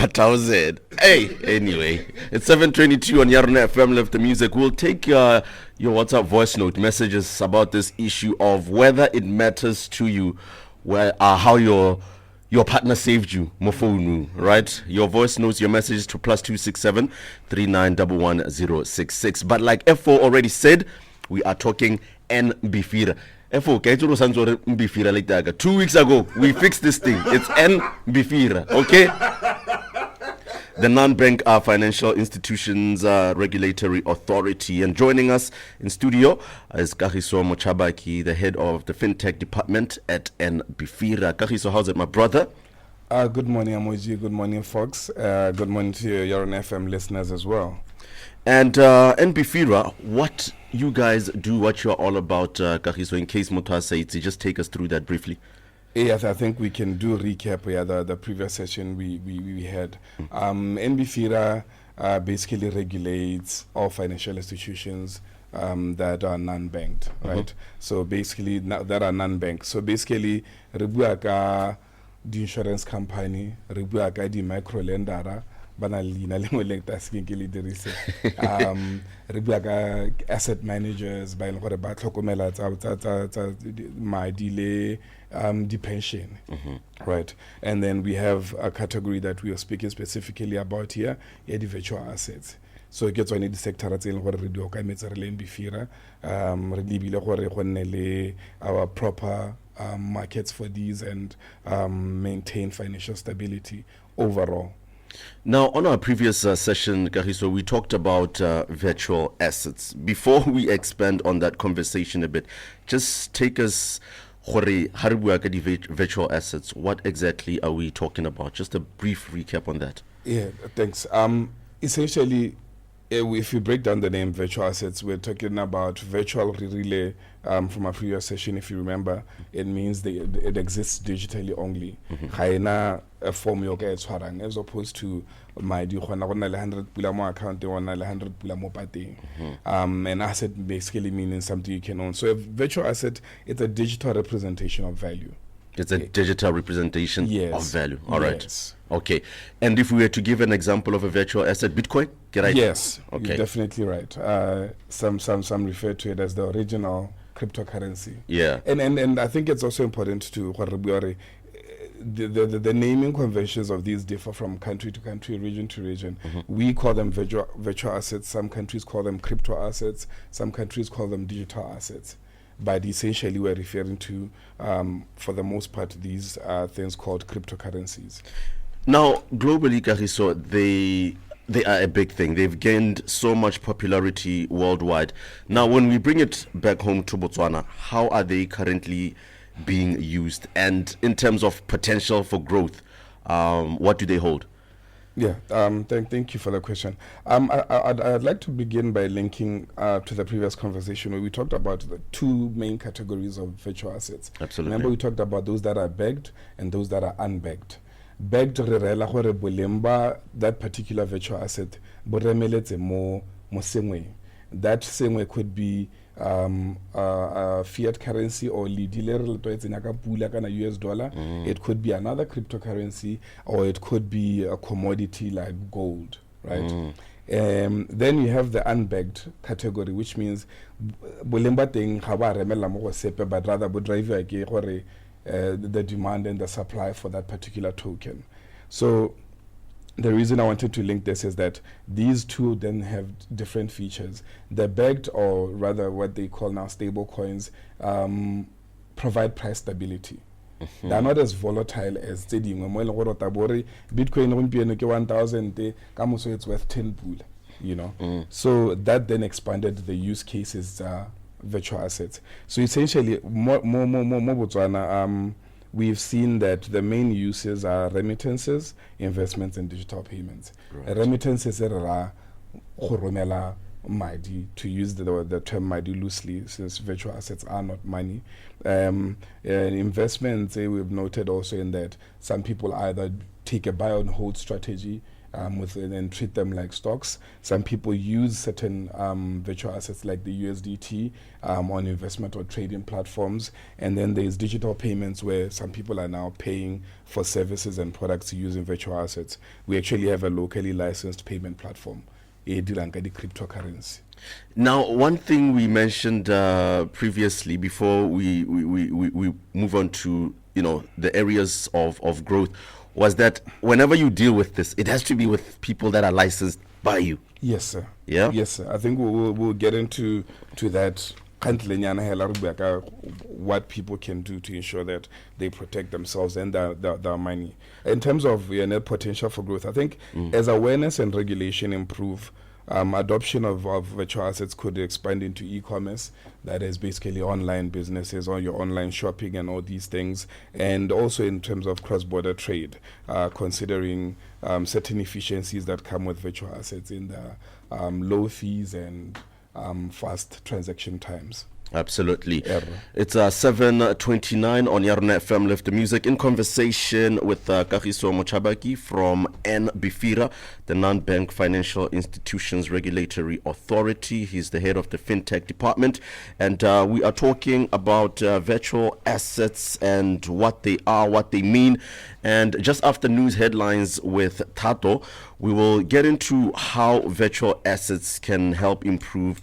1000. Hey, anyway, it's 7:22 on Yarona FM. Left the music. We'll take your WhatsApp voice note messages about this issue of whether it matters to you, how your partner saved you, Mofonu, right? Your voice notes, your messages to +267 3911 But like F4 already said, we are talking NBFIRA. F4, Mbifira like that. 2 weeks ago, we fixed this thing. It's NBFIRA, okay? The non-bank financial institutions regulatory authority. And joining us in studio is Kagiso Mochabaki, the head of the fintech department at NBFIRA. Kagiso, how's it, my brother? Good morning, Amoji. Good morning, folks. Good morning to your FM listeners as well. And NBFIRA, what you guys do, what you're all about, Kagiso, in case Mota says, just take us through that briefly. Yes, I think we can do recap. The previous session we had. NBFIRA basically regulates all financial institutions that are non-banked, right? So basically, that are non-banked. So basically, Rebuaka, the insurance company, Rebuaka, the micro lender, asset managers, my delay, the pension, right? And then we have a category that we are speaking specifically about here, the virtual assets. So it gets on the sector at our proper markets for these and maintain financial stability overall. Now, on our previous session, Kagiso, we talked about virtual assets. Before we expand on that conversation a bit, just take us, virtual assets. What exactly are we talking about? Just a brief recap on that. Yeah, thanks. Essentially, if you break down the name virtual assets, we're talking about virtual relay. From our previous session, if you remember, it means it exists digitally only. A form as opposed to my 100 pula account, 100 pula an asset basically meaning something you can own. So a virtual asset, it's a digital representation of value. It's a digital representation of value. All right. Yes. Okay. And if we were to give an example of a virtual asset, Bitcoin? Yes. Okay. You're definitely right. Some refer to it as the original cryptocurrency. Yeah. And I think it's also important to the naming conventions of these differ from country to country, region to region. We call them virtual assets. Some countries call them crypto assets. Some countries call them digital assets. But essentially, we're referring to, for the most part, these things called cryptocurrencies. Now, globally, Kagiso, they are a big thing. They've gained so much popularity worldwide. Now, when we bring it back home to Botswana, how are they currently being used? And in terms of potential for growth, what do they hold? Yeah, thank you for the question. I'd like to begin by linking to the previous conversation where we talked about the two main categories of virtual assets. Absolutely. Remember, we talked about those that are backed and those that are unbacked. Backed, that particular virtual asset, that same way could be fiat currency or US dollar. It could be another cryptocurrency, or it could be a commodity like gold, right? Then you have the unbacked category, which means but rather drive the demand and the supply for that particular token. So the reason I wanted to link this is that these two then have different features. The backed, or rather what they call now stable coins, provide price stability. They're not as volatile as Bitcoin 1,000, it's worth 10 pool, So that then expanded the use cases, virtual assets. So essentially, we've seen that the main uses are remittances, investments, and digital payments. Right. Remittances are Madi, to use the term Madi loosely, since virtual assets are not money. Investments, we've noted also in that some people either take a buy and hold strategy and treat them like stocks. Some people use certain virtual assets like the USDT on investment or trading platforms. And then there's digital payments where some people are now paying for services and products using virtual assets. We actually have a locally licensed payment platform, the cryptocurrency. Now, one thing we mentioned previously before we move on to the areas of growth was that whenever you deal with this, it has to be with people that are licensed by you. Yes, sir. Yeah. Yes, sir. I think we'll get into that. What people can do to ensure that they protect themselves and their money. In terms of potential for growth, I think as awareness and regulation improve, adoption of virtual assets could expand into e-commerce, that is basically online businesses or your online shopping and all these things, and also in terms of cross-border trade, considering certain efficiencies that come with virtual assets in the low fees and fast transaction times. Absolutely. It's 7:29 on Yarona FM. Lift the music in conversation with Kagiso Mochabaki from NBFIRA, the Non-Bank Financial Institutions Regulatory Authority. He's the head of the FinTech department. And we are talking about virtual assets and what they are, what they mean. And just after news headlines with Tato, we will get into how virtual assets can help improve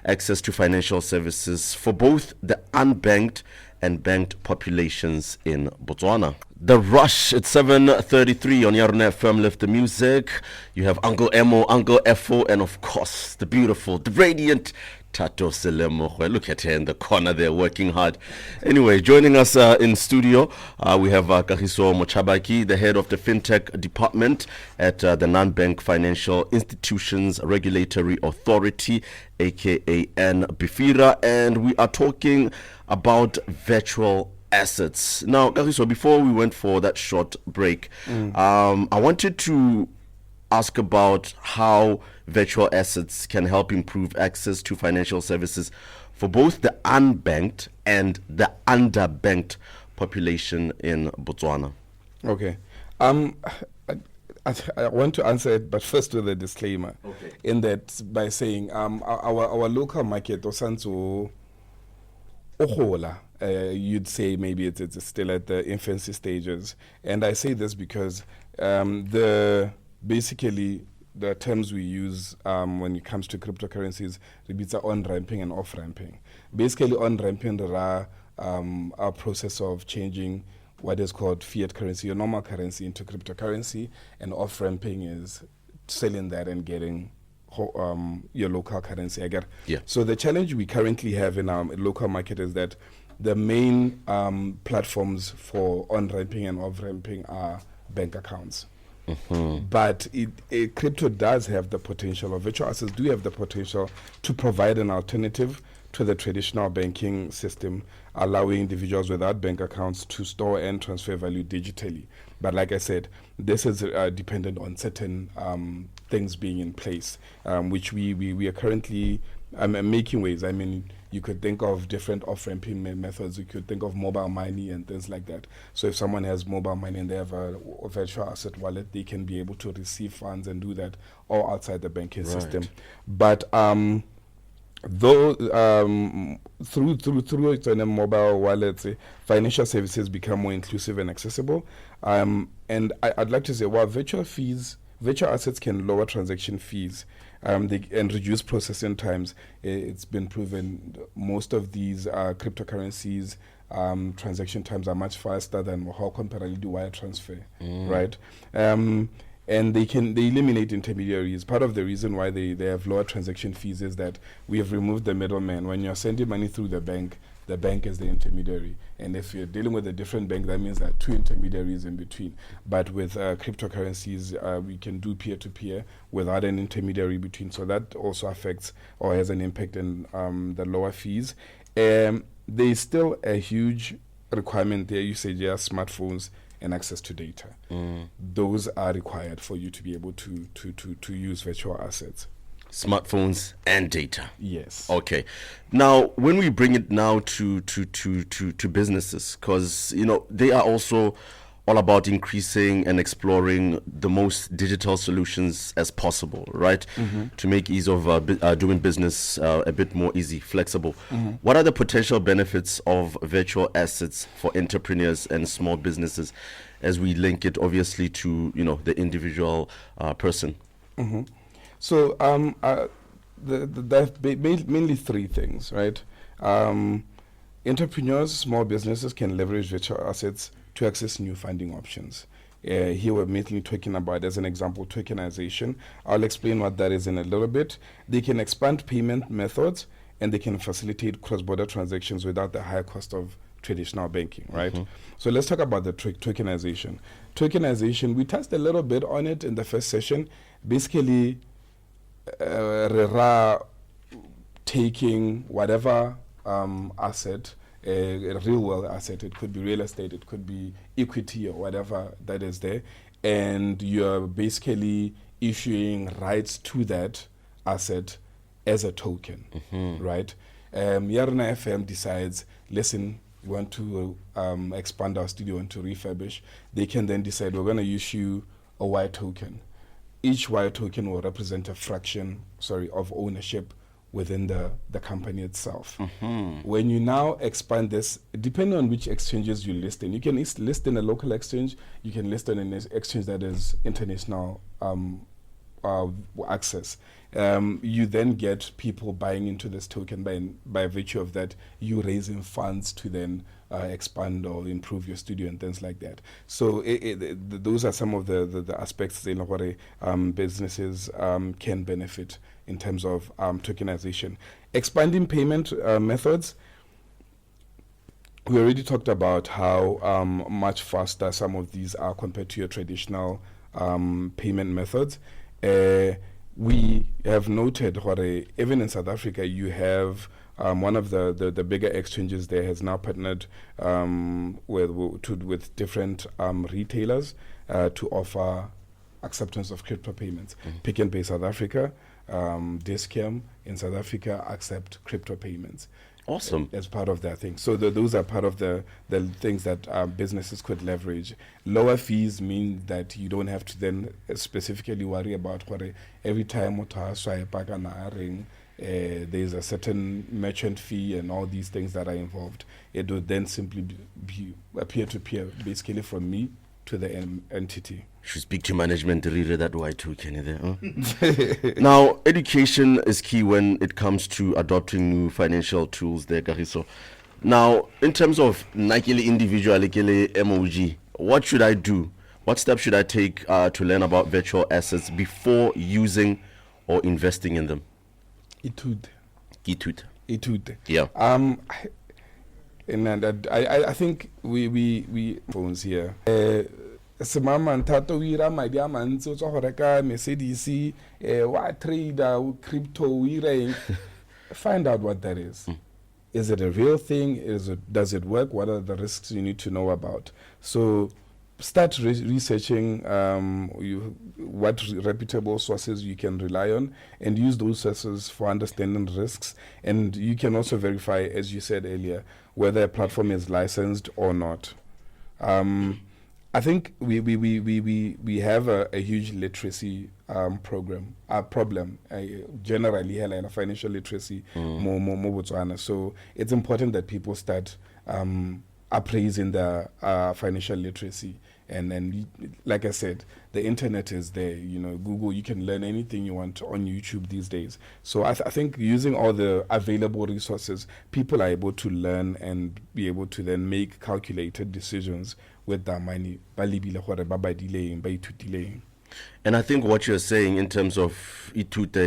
access to financial services for both the unbanked and banked populations in Botswana. The Rush, it's 7:33 on Yarona FM. Lift the music. You have Uncle Emo, Uncle Efo, and of course, the beautiful, the radiant Tato Selemo. Look at her in the corner there, working hard. Anyway, joining us in studio, we have Kagiso Mochabaki, the head of the FinTech department at the Non-Bank Financial Institutions Regulatory Authority, aka NBFIRA, and we are talking about virtual assets. Now, Kagiso, before we went for that short break, I wanted to ask about how virtual assets can help improve access to financial services for both the unbanked and the underbanked population in Botswana. Okay. I want to answer it, but first with a disclaimer. Okay. In that, by saying our local market, Osanzo Ohola, you'd say maybe it's still at the infancy stages. And I say this because basically the terms we use when it comes to cryptocurrencies, it's on-ramping and off-ramping. Basically, on-ramping are a process of changing what is called fiat currency, your normal currency, into cryptocurrency, and off-ramping is selling that and getting your local currency. Yeah. So the challenge we currently have in our local market is that the main platforms for on-ramping and off-ramping are bank accounts. But crypto does have the potential, or virtual assets do have the potential to provide an alternative to the traditional banking system, allowing individuals without bank accounts to store and transfer value digitally. But like I said, this is dependent on certain things being in place, which we are currently making waves. I mean, you could think of different off-ramping methods. You could think of mobile money and things like that. So if someone has mobile money and they have a virtual asset wallet, they can be able to receive funds and do that all outside the banking system. But though through mobile wallets, financial services become more inclusive and accessible. And I'd like to say, while virtual assets can lower transaction fees, and reduce processing times. It's been proven most of these cryptocurrencies transaction times are much faster than how comparably do wire transfer, right? And they eliminate intermediaries. Part of the reason why they have lower transaction fees is that we have removed the middleman. When you're sending money through the bank is the intermediary. And if you're dealing with a different bank, that means there are two intermediaries in between. But with cryptocurrencies, we can do peer-to-peer without an intermediary between. So that also affects or has an impact in the lower fees. There's still a huge requirement there. You say just smartphones and access to data. Those are required for you to be able to use virtual assets. Smartphones and data. Yes. Okay. Now, when we bring it now to businesses, because they are also all about increasing and exploring the most digital solutions as possible, right? To make ease of doing business a bit more easy, flexible. What are the potential benefits of virtual assets for entrepreneurs and small businesses, as we link it obviously to the individual person? So there's mainly three things, right? Entrepreneurs, small businesses can leverage virtual assets to access new funding options. Here we're mainly talking about, as an example, tokenization. I'll explain what that is in a little bit. They can expand payment methods, and they can facilitate cross-border transactions without the high cost of traditional banking, right? So let's talk about the tokenization. Tokenization, we touched a little bit on it in the first session. Basically, taking whatever asset, a real world asset, it could be real estate, it could be equity or whatever that is there, and you're basically issuing rights to that asset as a token, right? Yarona FM decides, listen, we want to expand our studio, want to refurbish. They can then decide, we're going to issue a Y token. Each Y token will represent a fraction, of ownership within the company itself. When you now expand this, depending on which exchanges you list in, you can list in a local exchange, you can list on an exchange that is international access. You then get people buying into this token by virtue of that, you raising funds to then expand or improve your studio and things like that. So those are some of the aspects in what businesses can benefit in terms of tokenization. Expanding payment methods. We already talked about how much faster some of these are compared to your traditional payment methods. We have noted, even in South Africa, you have one of the bigger exchanges there has now partnered with different retailers to offer acceptance of crypto payments. Pick n Pay South Africa, Discam in South Africa accept crypto payments. Awesome. As part of that thing. So those are part of the things that businesses could leverage. Lower fees mean that you don't have to then specifically worry about every time there's a certain merchant fee and all these things that are involved. It would then simply be a peer-to-peer, basically from me to the entity. Should speak to management to read that way too, Kenny. There. Huh? Now, education is key when it comes to adopting new financial tools there, Kagiso. Now, in terms of Nakili individual, MOG, what should I do? What steps should I take to learn about virtual assets before using or investing in them? Etude. Yeah. And I think we phones here. Semama ntato wira madi a mantsi o tswa go reka Mercedes wa trade crypto wira. Find out what that is. Is it a real thing? Does it work? What are the risks you need to know about? So start researching what reputable sources you can rely on, and use those sources for understanding risks. And you can also verify, as you said earlier, whether a platform is licensed or not. I think we have a huge literacy problem generally in financial literacy more Botswana. So it's important that people start appraising the financial literacy. And like I said, the internet is there. Google, you can learn anything you want on YouTube these days. So I think using all the available resources, people are able to learn and be able to then make calculated decisions with that money. And I think what you're saying in terms of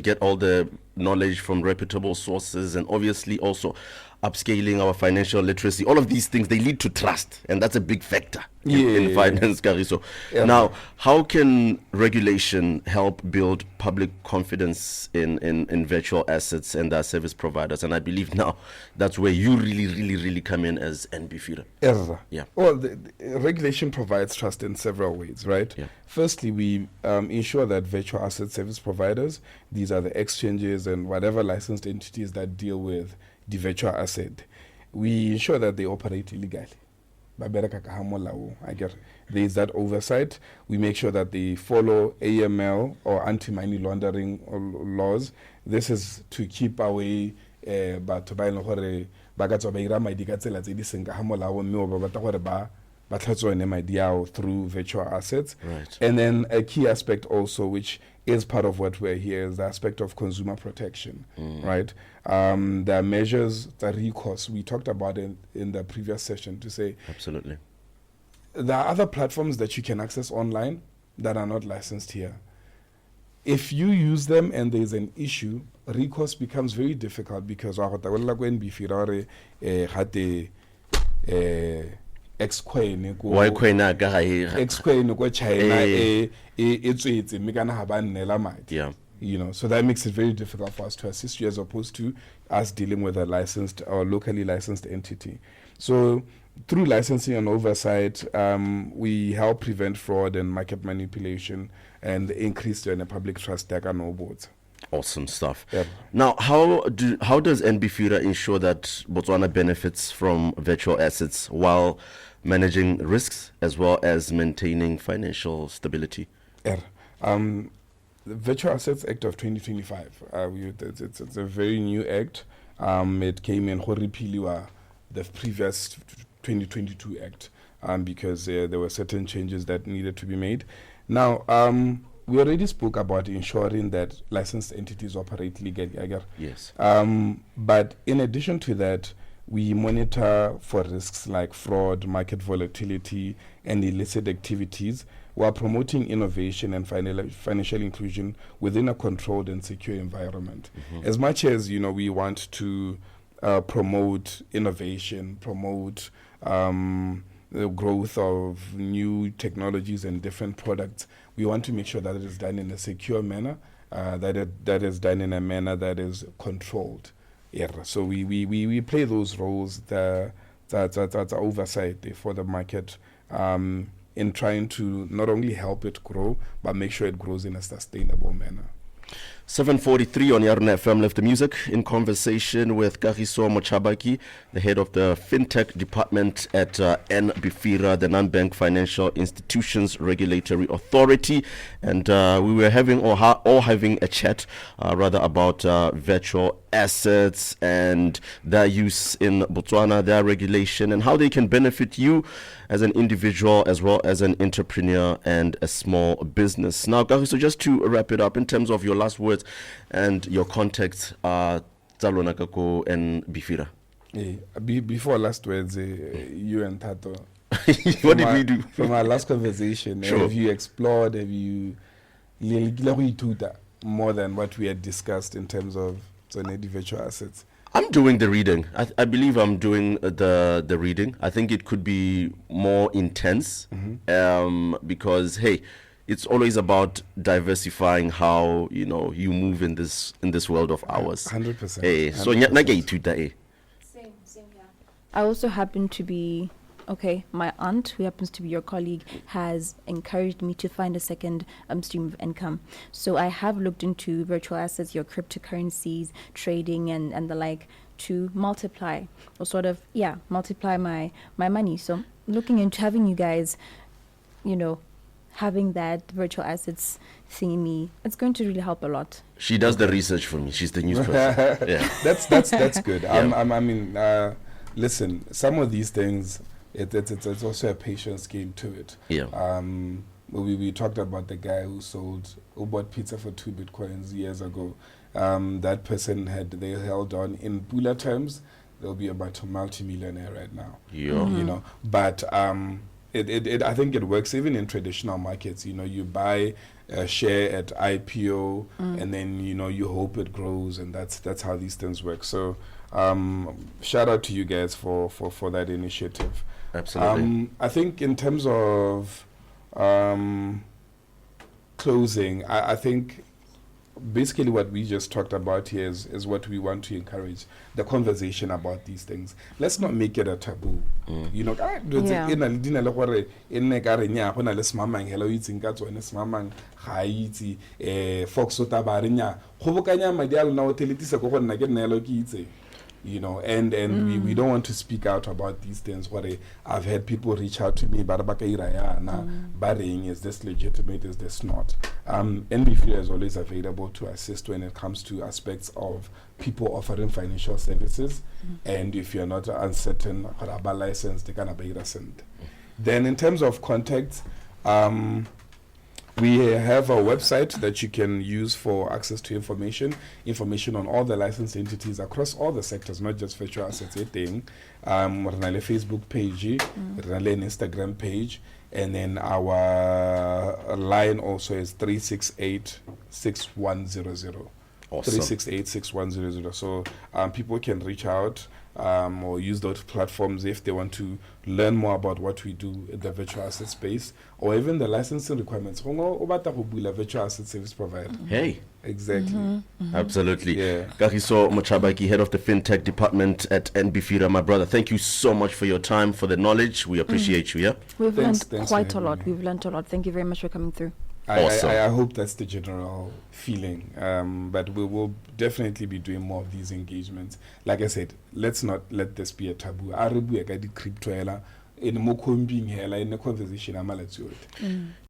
get all the knowledge from reputable sources, and obviously also upscaling our financial literacy, all of these things, they lead to trust, and that's a big factor in finance, Kariso. Yeah. Now, how can regulation help build public confidence in virtual assets and their service providers? And I believe now that's where you really come in as NBFIRA. Yeah. Well, the regulation provides trust in several ways, right? Yeah. Firstly, we ensure that virtual asset service providers, these are the exchanges and whatever licensed entities that deal with the virtual asset, we ensure that they operate illegally. ba bereka ka ha molao. I get there is that oversight. We make sure that they follow AML or anti-money laundering laws. This is to keep away batho ba ileng gore ba ka tswa ba ira madi ka tsela tse di seng ka ha molao mme ba batla gore ba tlhatswane madi ao through virtual assets. Right. And then a key aspect also, which is part of what we're here, is the aspect of consumer protection, right? There are measures, the recourse we talked about in the previous session to say Absolutely. there are other platforms that you can access online that are not licensed here. If you use them and there's an issue, recourse becomes very difficult because ex-coin Why kwena ka ga ex-coin ko China tswetse mme kana ha ba nnela madi. Yeah. You know, so that makes it very difficult for us to assist you as opposed to us dealing with a licensed or locally licensed entity. So through licensing and oversight, we help prevent fraud and market manipulation and increase the public trust that are no boards. Awesome stuff. Yep. Now, how does NBFIRA ensure that Botswana benefits from virtual assets while managing risks as well as maintaining financial stability? The Virtual Assets Act of 2025, it's a very new act. It came in Horipiliwa, the previous 2022 act, because there were certain changes that needed to be made. Now, we already spoke about ensuring that licensed entities operate legally. Yes. But in addition to that, we monitor for risks like fraud, market volatility, and illicit activities while promoting innovation and financial inclusion within a controlled and secure environment. As much as, we want to promote innovation, promote the growth of new technologies and different products, we want to make sure that it is done in a secure manner, that is done in a manner that is controlled. Yeah. So we play those roles, that's oversight for the market, in trying to not only help it grow, but make sure it grows in a sustainable manner. 7:43 on Yarona FM. Left the music in conversation with Kagiso Mochabaki, the head of the FinTech department at NBFIRA, the Non-Bank Financial Institutions Regulatory Authority, and we were all having a chat about virtual assets and their use in Botswana, their regulation, and how they can benefit you as an individual as well as an entrepreneur and a small business. Now, Kagiso, just to wrap it up in terms of your last words and your contacts, Yarona Kako and BFIRA. Before last words, you and Tato. What did we do? From our last conversation, Sure. Have you explored, have you more than what we had discussed in terms of virtual assets? I'm doing the reading. I believe I'm doing the reading. I think it could be more intense, because it's always about diversifying how you move in this world of ours. 100%. So same here. I also happen to be my aunt, who happens to be your colleague, has encouraged me to find a second stream of income. So I have looked into virtual assets, your cryptocurrencies, trading and the like, to multiply or multiply my money. So looking into having you guys, having that virtual assets thingy, it's going to really help a lot. She does the research for me. She's the news person. Yeah. That's good. Yeah. Listen, some of these things, it's also a patience game to it. Yeah. We talked about the guy who bought pizza for 2 Bitcoins years ago. That person they held on. In Bula terms, they'll be about a multi-millionaire right now. Yeah. But I think it works even in traditional markets. You buy a share at IPO, and then you hope it grows, and that's how these things work. So shout out to you guys for that initiative. Absolutely. I think in terms of closing, I think basically what we just talked about here is what we want to encourage, the conversation about these things. Let's not make it a taboo. you know, and we don't want to speak out about these things. What I've had people reach out to me, is this legitimate, is this not? NBFIRA is always available to assist when it comes to aspects of people offering financial services, and if you're not uncertain about license, they can be sent. Then in terms of contacts, we have a website that you can use for access to information on all the licensed entities across all the sectors, not just virtual assets. We have a Facebook page, we have an Instagram page, and then our line also is 368-6100. Awesome. 368-6100. So people can reach out or use those platforms if they want to learn more about what we do in the virtual asset space, or even the licensing requirements. Virtual asset service provider. Hey. Exactly. Absolutely. Yeah. Kagiso Mochabaki, head of the FinTech department at NBFIRA. My brother, thank you so much for your time, for the knowledge. We appreciate you, yeah? We've Thanks learned for quite a having lot. me. We've learned a lot. Thank you very much for coming through. Awesome. I hope that's the general feeling. But we will definitely be doing more of these engagements. Like I said, let's not let this be a taboo. Arabu crypto in a conversation.